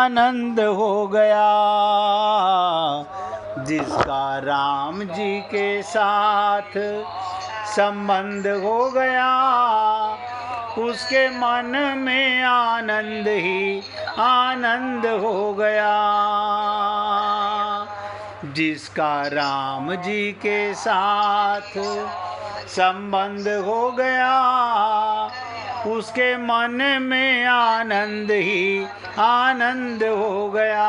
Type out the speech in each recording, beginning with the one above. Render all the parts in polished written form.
आनंद हो गया, जिसका राम जी के साथ संबंध हो गया, उसके मन में आनंद ही आनंद हो गया। जिसका राम जी के साथ संबंध हो गया, उसके मन में आनंद ही आनंद हो गया।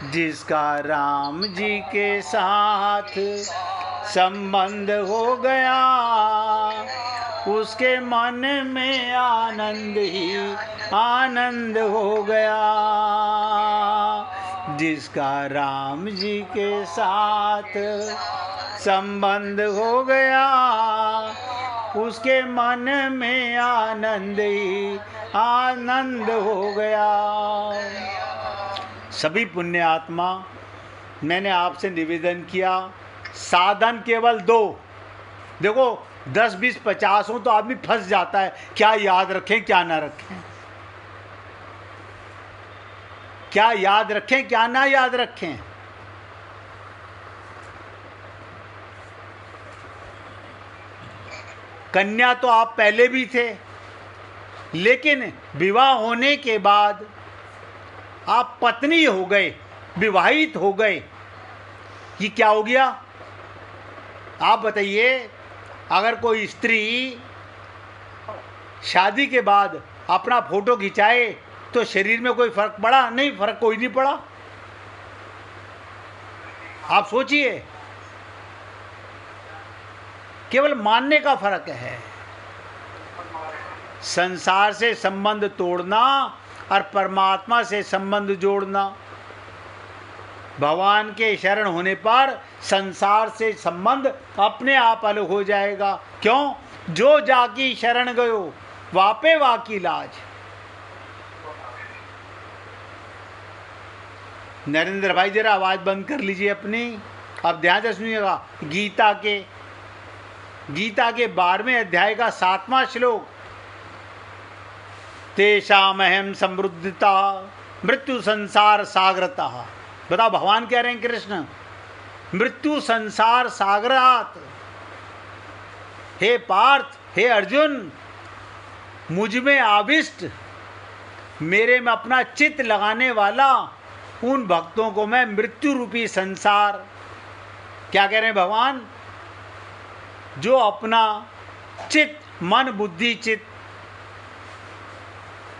जिसका राम जी के साथ संबंध हो गया, उसके मन में आनंद ही आनंद हो गया। जिसका राम जी के साथ संबंध हो गया, उसके मन में आनंद ही आनंद हो गया। सभी पुण्य आत्मा, मैंने आपसे निवेदन किया, साधन केवल दो। देखो 10, 20, 50 हो तो आदमी फंस जाता है, क्या याद रखें क्या ना रखें, क्या याद रखें क्या ना याद रखें। कन्या तो आप पहले भी थे, लेकिन विवाह होने के बाद आप पत्नी हो गए, विवाहित हो गए। ये क्या हो गया? आप बताइए, अगर कोई स्त्री शादी के बाद अपना फोटो खिंचाए तो शरीर में कोई फर्क पड़ा? नहीं, फर्क कोई नहीं पड़ा। आप सोचिए, केवल मानने का फर्क है। संसार से संबंध तोड़ना और परमात्मा से संबंध जोड़ना। भगवान के शरण होने पर संसार से संबंध अपने आप अलग हो जाएगा। क्यों? जो जाकी शरण गयो वापे वाकी लाज। नरेंद्र भाई जरा आवाज बंद कर लीजिए अपनी, अब ध्यान से सुनिएगा। गीता के 12वें अध्याय का 7वां श्लोक, तेषामहम समृद्धता मृत्यु संसार सागरता। बताओ, भगवान कह रहे हैं कृष्ण, मृत्यु संसार सागरात। हे पार्थ, हे अर्जुन, मुझ में आविष्ट, मेरे में अपना चित्त लगाने वाला उन भक्तों को मैं मृत्यु रूपी संसार, क्या कह रहे हैं भगवान, जो अपना चित्त, मन बुद्धि चित्त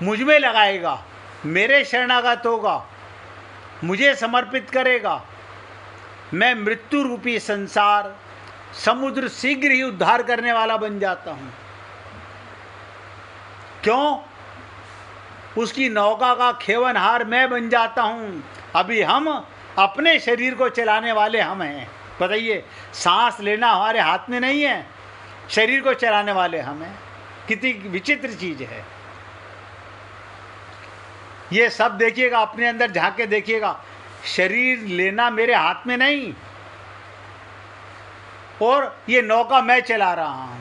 मुझ में लगाएगा, मेरे शरणागत होगा, मुझे समर्पित करेगा, मैं मृत्यु रूपी संसार समुद्र शीघ्र ही उद्धार करने वाला बन जाता हूं। क्यों? उसकी नौका का खेवनहार मैं बन जाता हूं। अभी हम अपने शरीर को चलाने वाले हम हैं। बताइए, सांस लेना हमारे हाथ में नहीं है, शरीर को चलाने वाले हम हैं। कितनी विचित्र चीज है ये। सब देखिएगा, अपने अंदर झांक के देखिएगा। शरीर लेना मेरे हाथ में नहीं, और ये नौका मैं चला रहा हूं।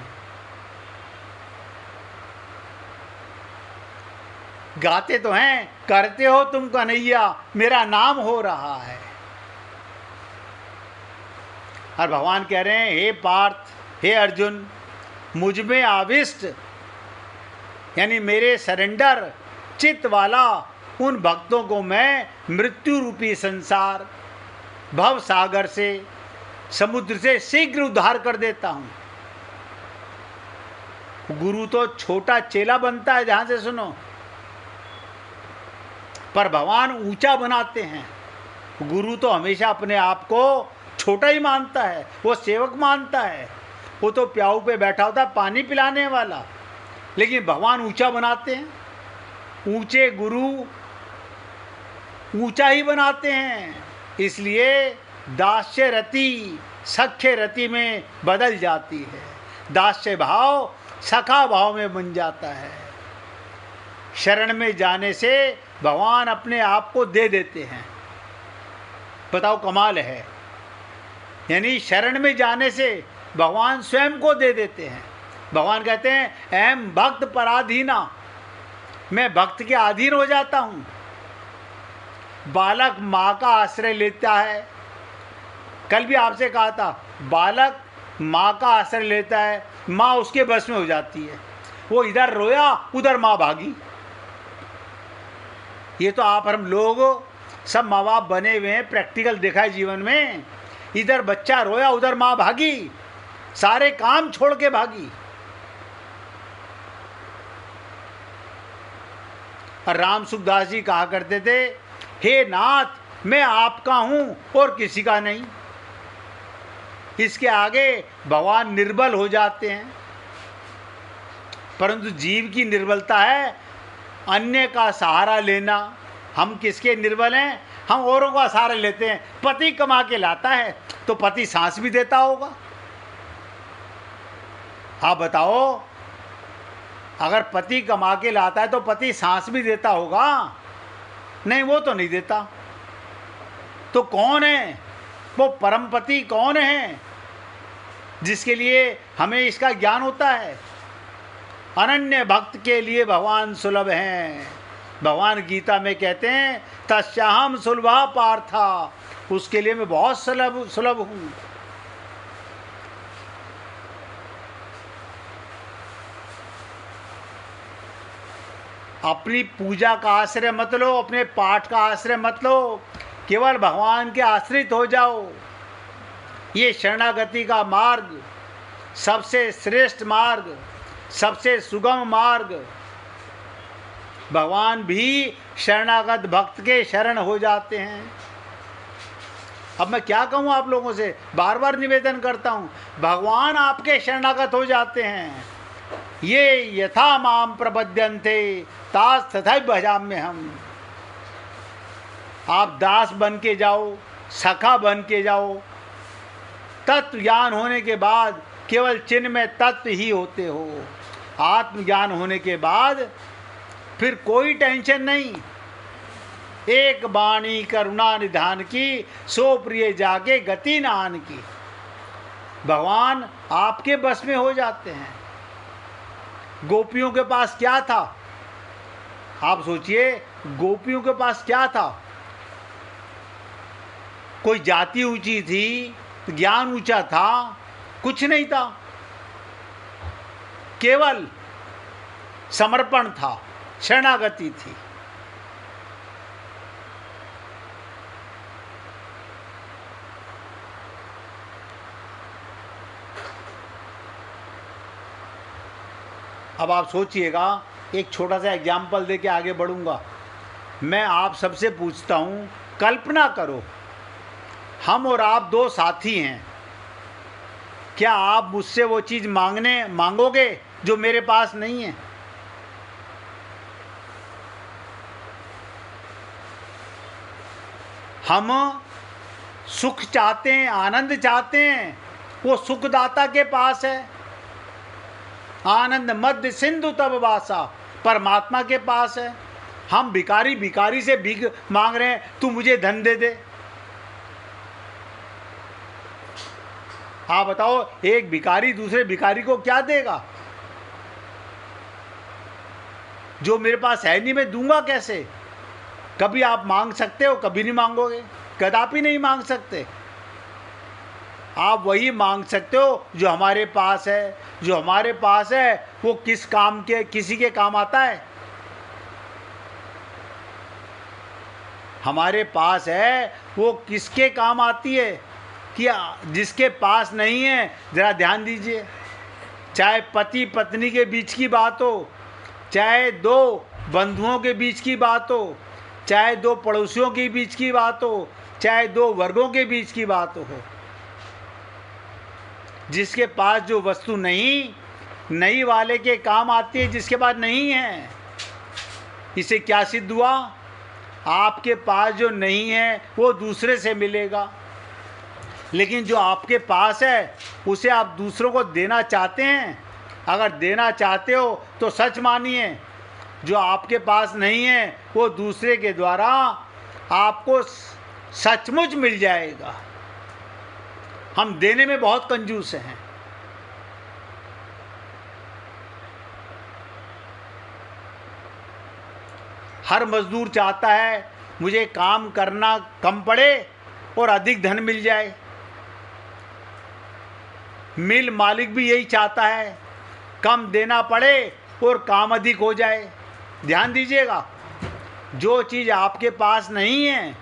गाते तो हैं, करते हो तुम कन्हैया, मेरा नाम हो रहा है। और भगवान कह रहे हैं, हे पार्थ, हे अर्जुन, मुझ में आविष्ट, यानी मेरे सरेंडर चित्त वाला उन भक्तों को मैं मृत्यु रूपी संसार भव सागर से, समुद्र से शीघ्र उद्धार कर देता हूं। गुरु तो छोटा चेला बनता है, ध्यान से सुनो, पर भगवान ऊंचा बनाते हैं। गुरु तो हमेशा अपने आप को छोटा ही मानता है, वो सेवक मानता है, वो तो प्याऊ पे बैठा होता है पानी पिलाने वाला। लेकिन भगवान ऊंचा बनाते हैं। ऊंचे गुरु ऊंचा ही बनाते हैं, इसलिए दास्य रति सख्य रति में बदल जाती है। दास्य भाव सखा भाव में बन जाता है। शरण में जाने से भगवान अपने आप को दे देते हैं। बताओ, कमाल है। यानी शरण में जाने से भगवान स्वयं को दे देते हैं। भगवान कहते हैं, अहम भक्त पराधीना, मैं भक्त के अधीन हो जाता हूं। बालक माँ का आश्रय लेता है, कल भी आपसे कहा था, बालक माँ का आश्रय लेता है, माँ उसके बस में हो जाती है। वो इधर रोया, उधर माँ भागी। ये तो आप हम लोग सब माँ बाप बने हुए हैं, प्रैक्टिकल देखा है जीवन में। इधर बच्चा रोया, उधर माँ भागी, सारे काम छोड़ के भागी। और राम सुखदास जी कहा करते थे, हे नाथ मैं आपका हूं और किसी का नहीं। इसके आगे भगवान निर्बल हो जाते हैं। परंतु जीव की निर्बलता है अन्य का सहारा लेना। हम किसके निर्बल हैं? हम औरों का सहारा लेते हैं। पति कमा के लाता है तो पति सांस भी देता होगा। आप बताओ, अगर पति कमा के लाता है तो पति सांस भी देता होगा? नहीं, वो तो नहीं देता। तो कौन है वो परमपति? कौन है जिसके लिए हमें इसका ज्ञान होता है? अनन्य भक्त के लिए भगवान सुलभ हैं। भगवान गीता में कहते हैं, तस्याहम सुलभा पार्था, उसके लिए मैं बहुत सुलभ हूं। अपनी पूजा का आश्रय मत लो, अपने पाठ का आश्रय मत लो, केवल भगवान के आश्रित हो जाओ। ये शरणागति का मार्ग सबसे श्रेष्ठ मार्ग, सबसे सुगम मार्ग। भगवान भी शरणागत भक्त के शरण हो जाते हैं। अब मैं क्या कहूँ आप लोगों से, बार बार निवेदन करता हूँ, भगवान आपके शरणागत हो जाते हैं। ये यथा माम प्रपद्यन्ते तास तथैव भजाम्य हम। आप दास बन के जाओ, सखा बन के जाओ। तत्व ज्ञान होने के बाद केवल चिन्ह में तत्व ही होते हो। आत्मज्ञान होने के बाद फिर कोई टेंशन नहीं। एक बाणी करुणा निधान की, सो प्रिय जाके गति नान की। भगवान आपके बस में हो जाते हैं। गोपियों के पास क्या था? आप सोचिए, गोपियों के पास क्या था? कोई जाति ऊंची थी, ज्ञान ऊंचा था? कुछ नहीं था। केवल समर्पण था, शरणागति थी। अब आप सोचिएगा, एक छोटा सा एग्जाम्पल दे के आगे बढ़ूंगा। मैं आप सबसे पूछता हूं, कल्पना करो हम और आप दो साथी हैं। क्या आप मुझसे वो चीज़ मांगोगे जो मेरे पास नहीं है? हम सुख चाहते हैं, आनंद चाहते हैं, वो सुखदाता के पास है। आनंद मध्य सिंधु तब वासा, परमात्मा के पास है। हम भिखारी से भीख मांग रहे हैं, तू मुझे धन दे दे। आप बताओ, एक भिखारी दूसरे भिखारी को क्या देगा? जो मेरे पास है नहीं मैं दूंगा कैसे? कभी आप मांग सकते हो, कभी नहीं मांगोगे, कदापि नहीं मांग सकते। आप वही मांग सकते हो जो हमारे पास है। जो हमारे पास है वो किस काम के, किसी के काम आता है? हमारे पास है वो किसके काम आती है? कि जिसके पास नहीं है, जरा ध्यान दीजिए। चाहे पति पत्नी के बीच की बात हो, चाहे दो बंधुओं के बीच की बात हो, चाहे दो पड़ोसियों के बीच की बात हो, चाहे दो वर्गों के बीच की बात हो, जिसके पास जो वस्तु नहीं वाले के काम आती है, जिसके पास नहीं है। इसे क्या सिद्ध हुआ? आपके पास जो नहीं है वो दूसरे से मिलेगा, लेकिन जो आपके पास है उसे आप दूसरों को देना चाहते हैं। अगर देना चाहते हो तो सच मानिए, जो आपके पास नहीं है वो दूसरे के द्वारा आपको सचमुच मिल जाएगा। हम देने में बहुत कंजूस हैं। हर मजदूर चाहता है मुझे काम करना कम पड़े और अधिक धन मिल जाए। मिल मालिक भी यही चाहता है, कम देना पड़े और काम अधिक हो जाए। ध्यान दीजिएगा, जो चीज़ आपके पास नहीं है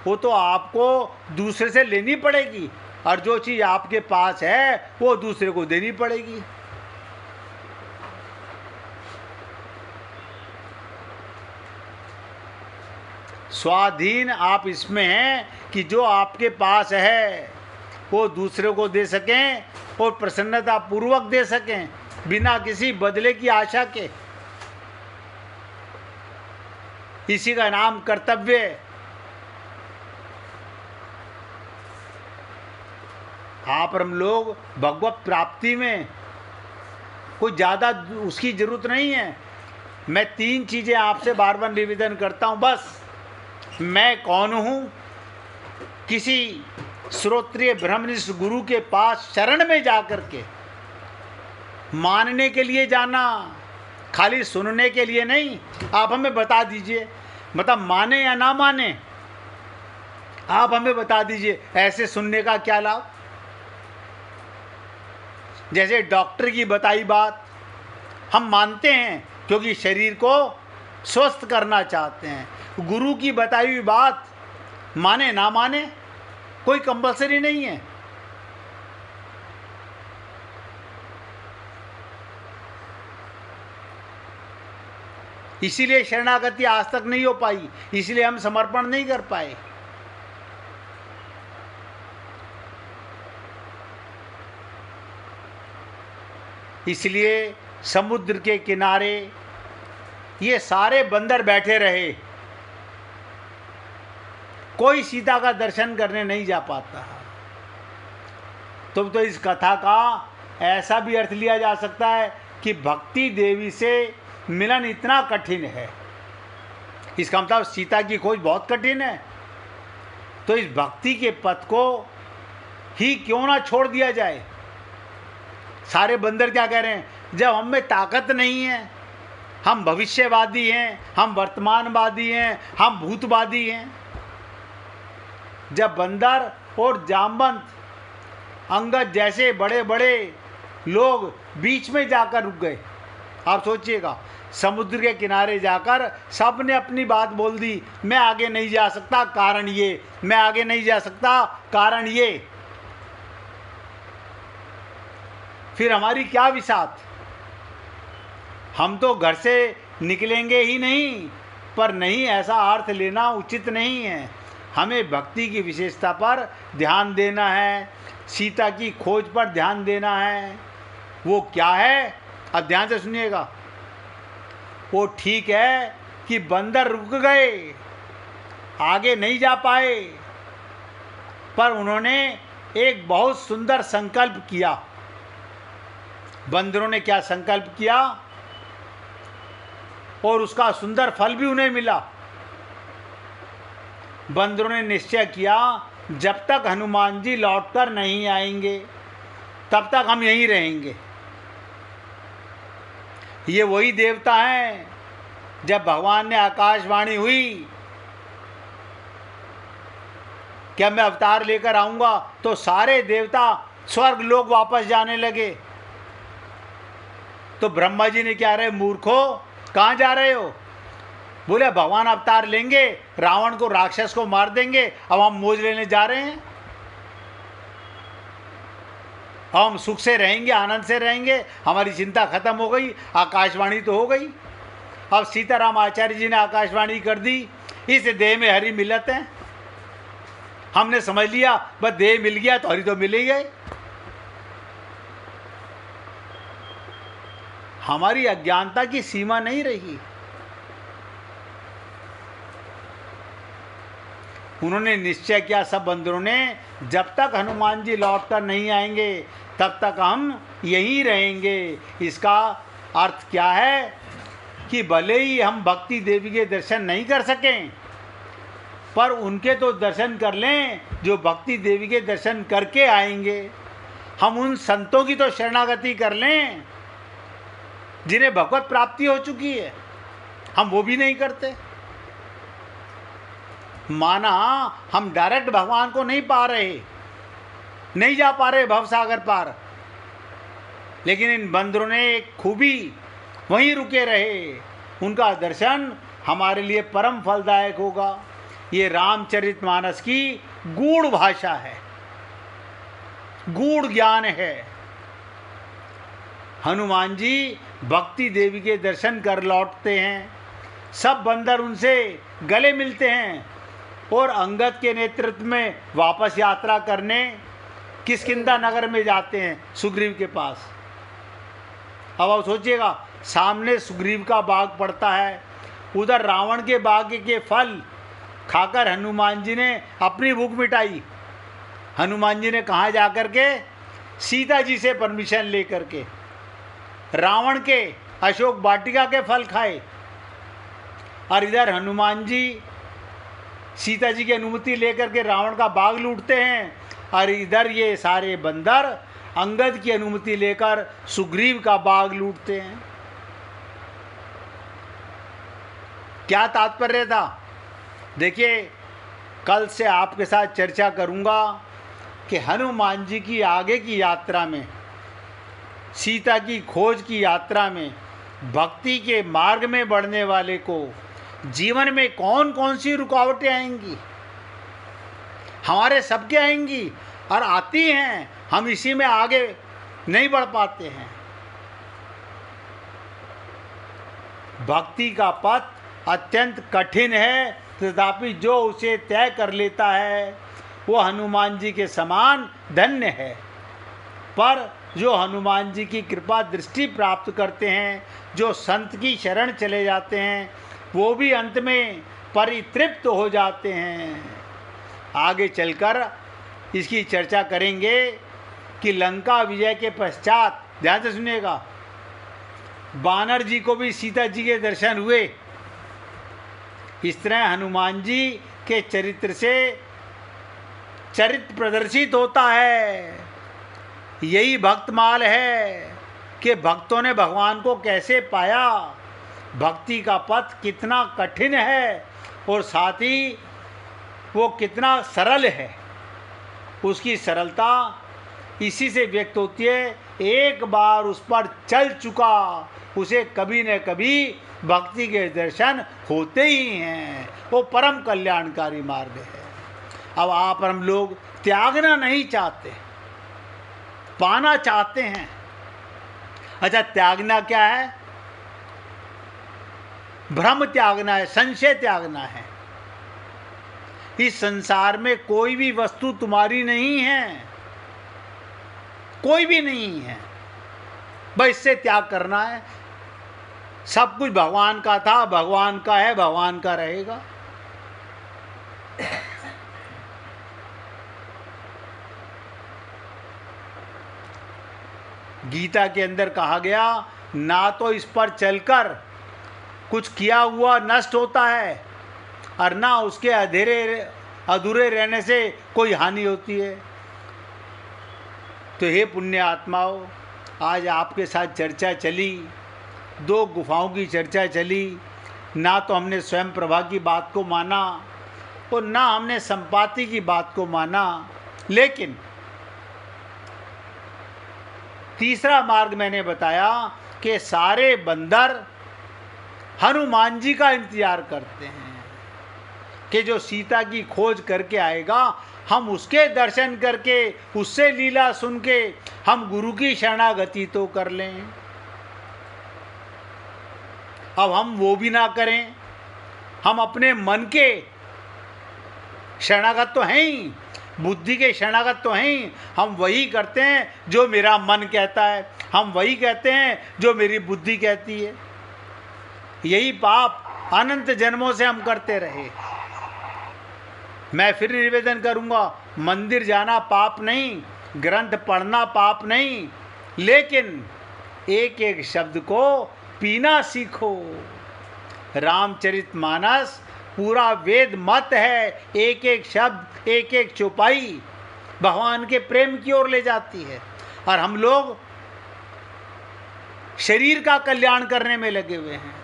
वो तो आपको दूसरे से लेनी पड़ेगी, और जो चीज़ आपके पास है वो दूसरे को देनी पड़ेगी। स्वाधीन आप इसमें हैं कि जो आपके पास है वो दूसरे को दे सकें और प्रसन्नता पूर्वक दे सकें, बिना किसी बदले की आशा के। इसी का नाम कर्तव्य है। आप हम लोग भगवत प्राप्ति में कोई ज़्यादा उसकी जरूरत नहीं है। मैं 3 चीज़ें आपसे बार बार निवेदन करता हूँ बस। मैं कौन हूँ, किसी श्रोत्रिय ब्रह्मनिष्ठ गुरु के पास शरण में जाकर के मानने के लिए जाना, खाली सुनने के लिए नहीं। आप हमें बता दीजिए, मतलब माने या ना माने, आप हमें बता दीजिए ऐसे सुनने का क्या लाभ। जैसे डॉक्टर की बताई बात हम मानते हैं क्योंकि शरीर को स्वस्थ करना चाहते हैं। गुरु की बताई हुई बात माने ना माने कोई कंपल्सरी नहीं है। इसीलिए शरणागति आज तक नहीं हो पाई, इसलिए हम समर्पण नहीं कर पाए। इसलिए समुद्र के किनारे ये सारे बंदर बैठे रहे, कोई सीता का दर्शन करने नहीं जा पाता। तो इस कथा का ऐसा भी अर्थ लिया जा सकता है कि भक्ति देवी से मिलन इतना कठिन है, इसका मतलब सीता की खोज बहुत कठिन है। तो इस भक्ति के पथ को ही क्यों ना छोड़ दिया जाए। सारे बंदर क्या कह रहे हैं, जब हम में ताकत नहीं है, हम भविष्यवादी हैं, हम वर्तमानवादी हैं, हम भूतवादी हैं। जब बंदर और जामवंत अंगद जैसे बड़े बड़े लोग बीच में जाकर रुक गए, आप सोचिएगा, समुद्र के किनारे जाकर सब ने अपनी बात बोल दी, मैं आगे नहीं जा सकता कारण ये, मैं आगे नहीं जा सकता कारण ये। फिर हमारी क्या विसात, हम तो घर से निकलेंगे ही नहीं, पर नहीं ऐसा अर्थ लेना उचित नहीं है। हमें भक्ति की विशेषता पर ध्यान देना है, सीता की खोज पर ध्यान देना है। वो क्या है, अब ध्यान से सुनिएगा। वो ठीक है कि बंदर रुक गए, आगे नहीं जा पाए, पर उन्होंने एक बहुत सुंदर संकल्प किया। बंदरों ने क्या संकल्प किया और उसका सुंदर फल भी उन्हें मिला। बंदरों ने निश्चय किया जब तक हनुमान जी लौटकर नहीं आएंगे तब तक हम यहीं रहेंगे। ये वही देवता हैं, जब भगवान ने आकाशवाणी हुई कि मैं अवतार लेकर आऊंगा तो सारे देवता स्वर्ग लोग वापस जाने लगे। तो ब्रह्मा जी ने क्या रहे, मूर्खो कहाँ जा रहे हो। बोले भगवान अवतार लेंगे, रावण को राक्षस को मार देंगे, अब हम मौज लेने जा रहे हैं, हम सुख से रहेंगे, आनंद से रहेंगे, हमारी चिंता खत्म हो गई, आकाशवाणी तो हो गई। अब सीताराम आचार्य जी ने आकाशवाणी कर दी, इस देह में हरि मिलत है। हमने समझ लिया बस देह मिल गया तो हरि तो मिल ही गए। हमारी अज्ञानता की सीमा नहीं रही। उन्होंने निश्चय किया, सब बंदरों ने, जब तक हनुमान जी लौटकर नहीं आएंगे तब तक हम यहीं रहेंगे। इसका अर्थ क्या है कि भले ही हम भक्ति देवी के दर्शन नहीं कर सकें, पर उनके तो दर्शन कर लें जो भक्ति देवी के दर्शन करके आएंगे। हम उन संतों की तो शरणागति कर लें जिन्हें भगवत प्राप्ति हो चुकी है। हम वो भी नहीं करते। माना हम डायरेक्ट भगवान को नहीं पा रहे, नहीं जा पा रहे भवसागर पार, लेकिन इन बंदरों ने एक खूबी वहीं रुके रहे, उनका दर्शन हमारे लिए परम फलदायक होगा। ये रामचरितमानस की गूढ़ भाषा है, गूढ़ ज्ञान है। हनुमान जी भक्ति देवी के दर्शन कर लौटते हैं, सब बंदर उनसे गले मिलते हैं और अंगद के नेतृत्व में वापस यात्रा करने किष्किंधा नगर में जाते हैं, सुग्रीव के पास। अब आप सोचिएगा, सामने सुग्रीव का बाग पड़ता है, उधर रावण के बाग के फल खाकर हनुमान जी ने अपनी भूख मिटाई। हनुमान जी ने कहाँ जाकर के? सीता जी से परमिशन लेकर के रावण के अशोक वाटिका के फल खाए, और इधर हनुमान जी सीता जी की अनुमति लेकर के रावण का बाग लूटते हैं, और इधर ये सारे बंदर अंगद की अनुमति लेकर सुग्रीव का बाग लूटते हैं। क्या तात्पर्य था? देखिए, कल से आपके साथ चर्चा करूंगा कि हनुमान जी की आगे की यात्रा में, सीता की खोज की यात्रा में, भक्ति के मार्ग में बढ़ने वाले को जीवन में कौन कौन सी रुकावटें आएंगी। हमारे सबके आएंगी और आती हैं, हम इसी में आगे नहीं बढ़ पाते हैं। भक्ति का पथ अत्यंत कठिन है, तथापि जो उसे तय कर लेता है वो हनुमान जी के समान धन्य है। पर जो हनुमान जी की कृपा दृष्टि प्राप्त करते हैं, जो संत की शरण चले जाते हैं, वो भी अंत में परितृप्त हो जाते हैं। आगे चलकर इसकी चर्चा करेंगे कि लंका विजय के पश्चात, ध्यान से सुनिएगा, बानर जी को भी सीता जी के दर्शन हुए। इस तरह हनुमान जी के चरित्र से चरित्र प्रदर्शित होता है। यही भक्तमाल है कि भक्तों ने भगवान को कैसे पाया, भक्ति का पथ कितना कठिन है और साथ ही वो कितना सरल है। उसकी सरलता इसी से व्यक्त होती है, एक बार उस पर चल चुका उसे कभी न कभी भक्ति के दर्शन होते ही हैं। वो परम कल्याणकारी मार्ग है। अब आप और हम लोग त्यागना नहीं चाहते, पाना चाहते हैं। अच्छा, त्यागना क्या है? भ्रम त्यागना है, संशय त्यागना है। इस संसार में कोई भी वस्तु तुम्हारी नहीं है, कोई भी नहीं है, बस इससे त्याग करना है। सब कुछ भगवान का था, भगवान का है, भगवान का रहेगा। गीता के अंदर कहा गया, ना तो इस पर चलकर कुछ किया हुआ नष्ट होता है और ना उसके अधूरे रहने से कोई हानि होती है। तो हे पुण्य आत्माओं, आज आपके साथ चर्चा चली, दो गुफाओं की चर्चा चली। ना तो हमने स्वयं प्रभा की बात को माना और ना हमने संपाति की बात को माना, लेकिन तीसरा मार्ग मैंने बताया कि सारे बंदर हनुमान जी का इंतजार करते हैं कि जो सीता की खोज करके आएगा, हम उसके दर्शन करके, उससे लीला सुन के हम गुरु की शरणागति तो कर लें। अब हम वो भी ना करें, हम अपने मन के शरणागत तो हैं ही, बुद्धि के शरणागत तो हैं ही। हम वही करते हैं जो मेरा मन कहता है, हम वही कहते हैं जो मेरी बुद्धि कहती है। यही पाप अनंत जन्मों से हम करते रहे। मैं फिर निवेदन करूंगा, मंदिर जाना पाप नहीं, ग्रंथ पढ़ना पाप नहीं, लेकिन एक एक शब्द को पीना सीखो। रामचरितमानस पूरा वेद मत है, एक एक शब्द, एक एक चौपाई भगवान के प्रेम की ओर ले जाती है। और हम लोग शरीर का कल्याण करने में लगे हुए हैं।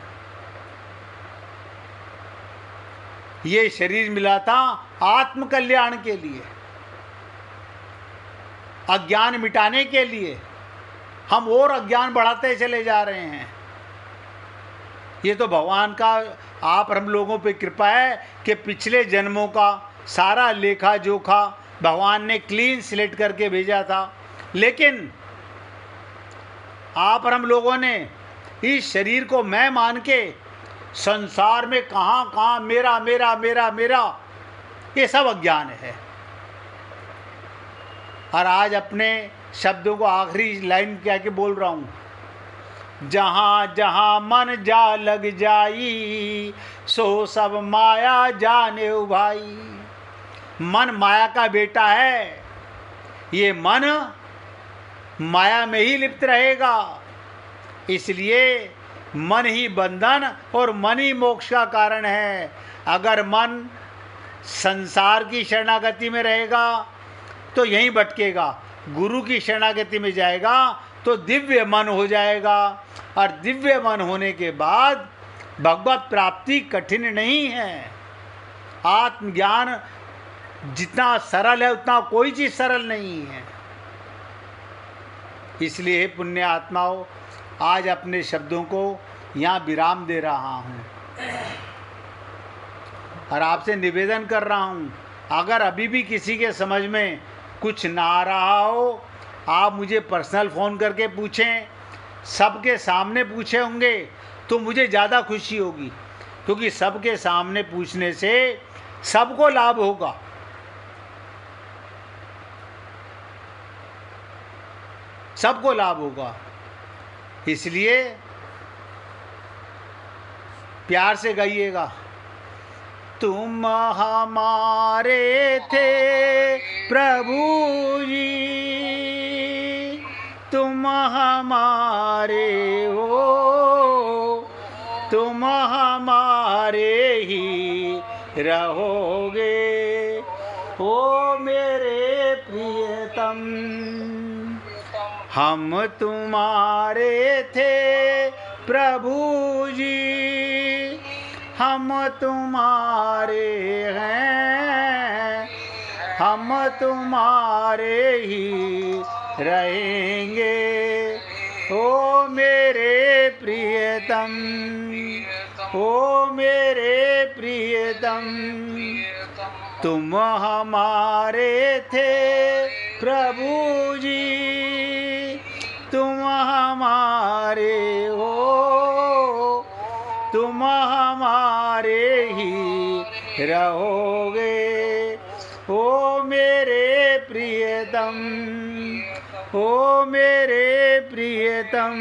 ये शरीर मिला था आत्म कल्याण के लिए, अज्ञान मिटाने के लिए। हम और अज्ञान बढ़ाते चले जा रहे हैं। ये तो भगवान का आप हम लोगों पे कृपा है कि पिछले जन्मों का सारा लेखा जोखा भगवान ने क्लीन स्लेट करके भेजा था। लेकिन आप हम लोगों ने इस शरीर को मैं मान के संसार में कहाँ कहाँ मेरा मेरा मेरा मेरा, ये सब अज्ञान है। और आज अपने शब्दों को आखिरी लाइन क्या के बोल रहा हूँ, जहाँ जहाँ मन जा लग जाई, सो सब माया जाने भाई। मन माया का बेटा है, ये मन माया में ही लिप्त रहेगा। इसलिए मन ही बंधन और मन ही मोक्ष का कारण है। अगर मन संसार की शरणागति में रहेगा तो यहीं भटकेगा, गुरु की शरणागति में जाएगा तो दिव्य मन हो जाएगा। और दिव्य मन होने के बाद भगवत प्राप्ति कठिन नहीं है। आत्मज्ञान जितना सरल है उतना कोई चीज सरल नहीं है। इसलिए पुण्य आत्माओं, आज अपने शब्दों को यहाँ विराम दे रहा हूँ और आपसे निवेदन कर रहा हूँ, अगर अभी भी किसी के समझ में कुछ ना आ रहा हो, आप मुझे पर्सनल फ़ोन करके पूछें। सबके सामने पूछे होंगे तो मुझे ज़्यादा खुशी होगी, क्योंकि सबके सामने पूछने से सबको लाभ होगा। सबको लाभ होगा। इसलिए प्यार से गाइएगा, तुम हमारे थे प्रभु जी, तुम हमारे हो, तुम हमारे ही रहोगे। ओ मेरे प्रियतम, हम तुम्हारे थे प्रभु जी, हम तुम्हारे हैं, हम तुम्हारे ही रहेंगे। ओ मेरे प्रियतम, ओ मेरे प्रियतम, तुम हमारे थे प्रभु जी, तुम हमारे हो, तुम हमारे ही रहोगे। ओ मेरे प्रियतम, ओ मेरे प्रियतम,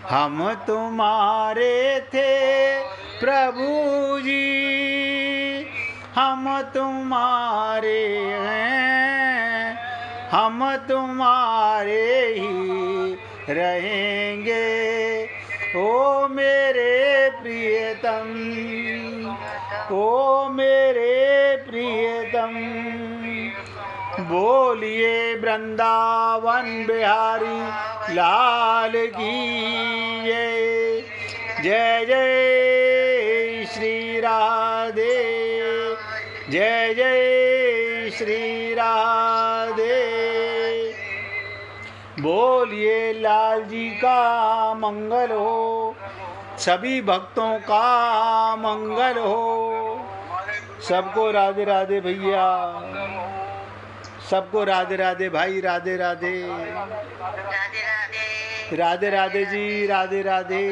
हम तुम्हारे थे प्रभु जी, हम तुम्हारे हैं, हम तुम्हारे ही रहेंगे। ओ मेरे प्रियतम, ओ मेरे प्रियतम, बोलिए वृंदावन बिहारी लाल की जय। जय जय श्री राधे, जय जय श्री राधे। बोलिए लाल जी का मंगल हो, सभी भक्तों का मंगल हो। सबको राधे राधे भैया, सबको राधे राधे भाई, राधे राधे, राधे राधे जी, राधे राधे।